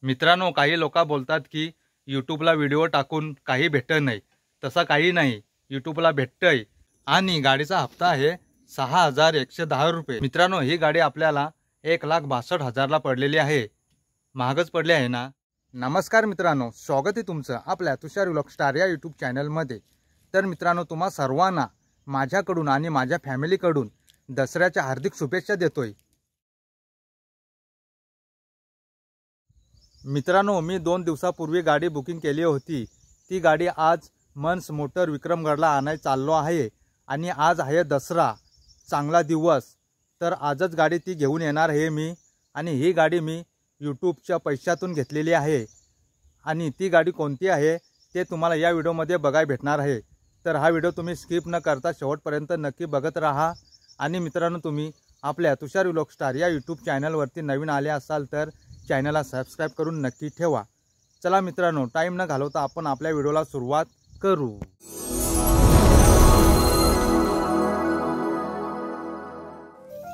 मित्रांनो, काही लोक बोलतात की यूट्यूबला व्हिडिओ टाकून काही भेटत नाही. तसं काही नाही, यूट्यूबला भेटतंय. आणि गाडीचा हप्ता आहे 6110 रुपये. मित्रांनो, ही गाडी आपल्याला 1,62,000ला पडलेली आहे. महागच पडली आहे ना. नमस्कार मित्रांनो, स्वागत आहे तुमचं आपल्या तुषार व्लॉग स्टार या यूट्यूब चॅनलमध्ये. तर मित्रांनो, तुम्हा सर्वांना माझ्याकडून आणि माझ्या फॅमिलीकडून दसऱ्याच्या हार्दिक शुभेच्छा देतोय. मित्रांनो, मी 2 दिवसापूर्वी गाडी बुकिंग केली होती. ती गाडी आज मनस मोटर विक्रमगडला आणायला चाललो आहे. आणि आज आहे दसरा, चांगला दिवस. तर आजच गाडी ती घेऊन येणार आहे मी. आणि ही गाडी मी यूट्यूबच्या पैशातून घेतलेली आहे. आणि ती गाडी कोणती आहे ते तुम्हाला या व्हिडिओमध्ये बघायला भेटणार आहे. तर हा व्हिडिओ तुम्ही स्किप न करता शेवटपर्यंत नक्की बघत राहा. आणि मित्रांनो, तुम्ही आपल्या तुषार व्लॉग स्टार या यूट्यूब चॅनलवरती नवीन आले असाल तर चॅनलला सबस्क्राईब करून नक्की ठेवा. चला मित्रांनो, टाईम न घालवता आपण आपल्या व्हिडिओला सुरुवात करू.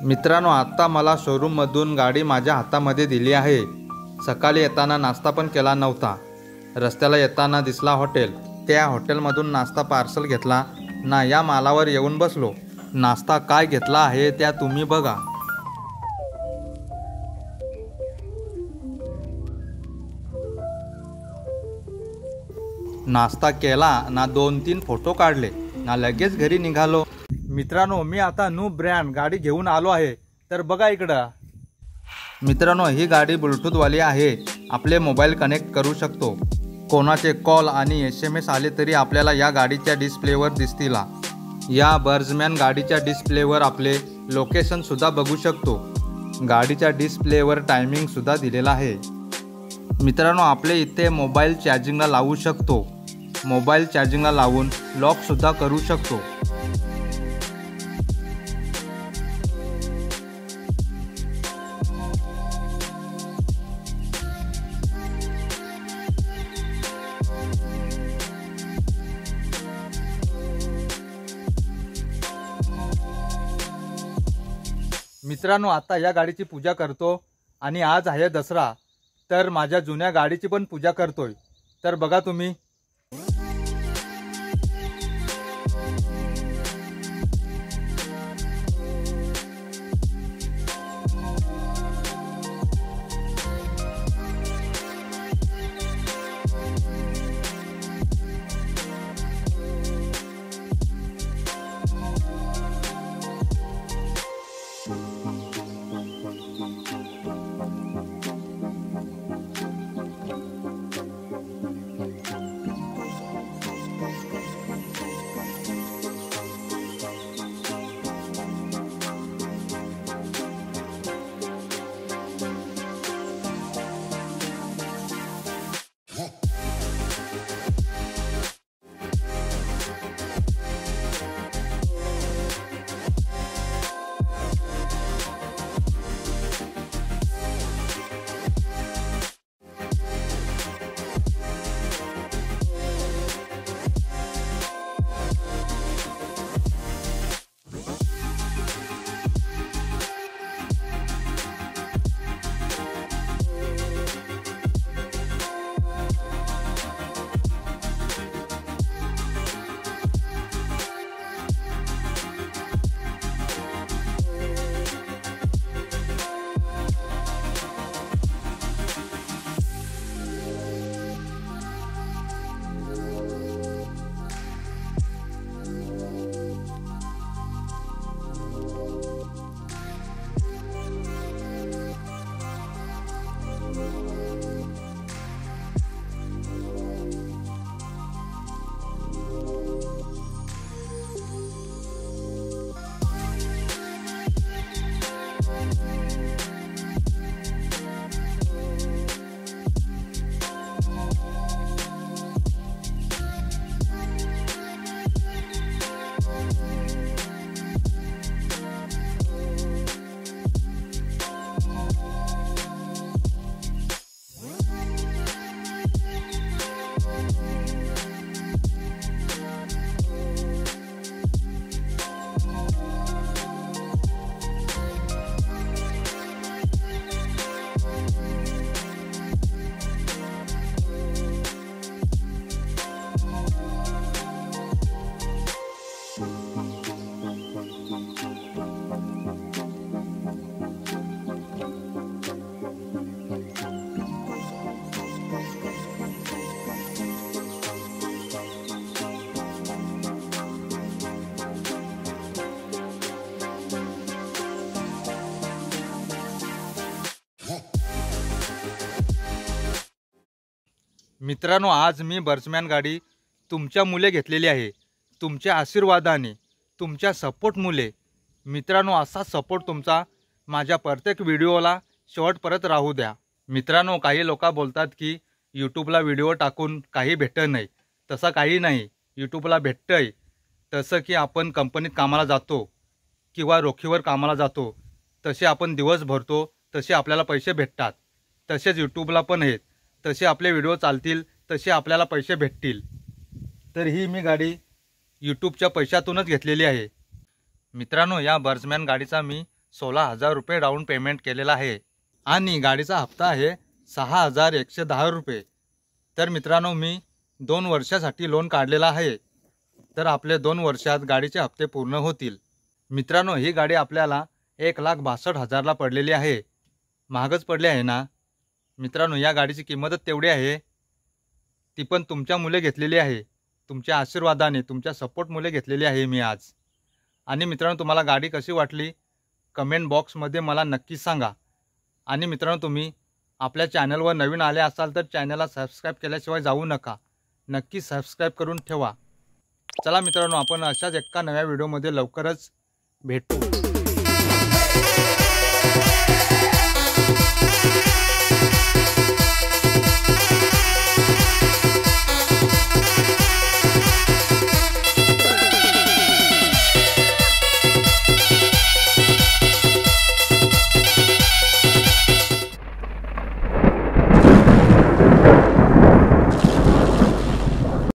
मित्रांनो, आता मला शोरूममधून गाडी माझ्या हातामध्ये दिली आहे. सकाळी येताना नाश्ता पण केला नव्हता. रस्त्याला येताना दिसला हॉटेल. त्या हॉटेलमधून नाश्ता पार्सल घेतला ना या मालावर येऊन बसलो. नाश्ता काय घेतला आहे त्या तुम्ही बघा. नाश्ता केला ना 2-3 फोटो काढले ना लगेच घरी निघालो. मित्रांनो, मी आता न्यू ब्रँड गाडी घेऊन आलो आहे. तर बघा इकडं. मित्रांनो, ही गाडी ब्लूटूथवाली आहे. आपले मोबाईल कनेक्ट करू शकतो. कोणाचे कॉल आणि SMS आले तरी आपल्याला या गाडीच्या डिस्प्लेवर दिसतील. या बर्जमॅन गाडीच्या डिस्प्लेवर आपले लोकेशन सुद्धा बघू शकतो. गाडीच्या डिस्प्लेवर टायमिंग सुद्धा दिलेला आहे. मित्रांनो, आपले इथे मोबाईल चार्जिंगला लावू शकतो. मोबाईल चार्जिंगला लावून लॉक सुद्धा करू शकतो. मित्रांनो, आता या गाडीची पूजा करतो. आणि आज आहे दसरा, तर माझ्या जुन्या गाडीची पण पूजा करतोय. तर बघा तुम्ही. मित्रांनो, आज मी बर्समॅन गाडी तुमच्या मुले घेतलेली आहे, तुमच्या आशीर्वादाने, तुमच्या सपोर्ट मुले। मित्रांनो, असा सपोर्ट तुमचा माझ्या प्रत्येक व्हिडिओला शेवटपर्यंत राहू द्या। मित्रांनो, काही लोक बोलतात की यूट्यूबला व्हिडिओ टाकून काही भेटत नाही, तसं काही नाही। यूट्यूबला भेटतंय तसं की आपण कंपनीत कामाला जातो किंवा रोखीवर कामाला जातो, तसे आपण दिवस भरतो, तसे आपल्याला पैसे भेटतात। तसेच यूट्यूबला पण आहेत, तसे आपले व्हिडिओ चालतील तसे आपल्याला पैसे भेटतील। तर ही मी गाडी यूट्यूबच्या पैशातूनच घेतलेली आहे। मित्रांनो, या बर्समॅन गाडीचा मी 16,000 रुपये डाऊन पेमेंट केलेला आहे आणि गाडीचा हप्ता आहे 6,110 रुपये। तर मित्रांनो, मी 2 वर्षासाठी लोन काढलेला आहे, तर आपले 2 वर्षात गाडीचे हप्ते पूर्ण होतील। मित्रांनो, ही गाडी आपल्याला 1,62,000ला पडलेली आहे। महागच पडली आहे ना मित्रांनो। या गाडीची किंमतच तेवढी आहे, ती पण तुमच्या मुले घेतलेली आहे, तुमच्या आशीर्वादाने, तुमच्या सपोर्ट मुले घेतलेली आहे मी आज। आणि मित्रांनो, तुम्हाला गाडी कशी वाटली कमेंट बॉक्समध्ये मला नक्की सांगा। आणि मित्रांनो, तुम्ही आपल्या चॅनलवर नवीन आले असाल तर चॅनलला सबस्क्राईब केल्याशिवाय जाऊ नका, नक्की सबस्क्राईब करून ठेवा। चला मित्रांनो, आपण अशाच एका नव्या व्हिडिओमध्ये लवकरच भेटू।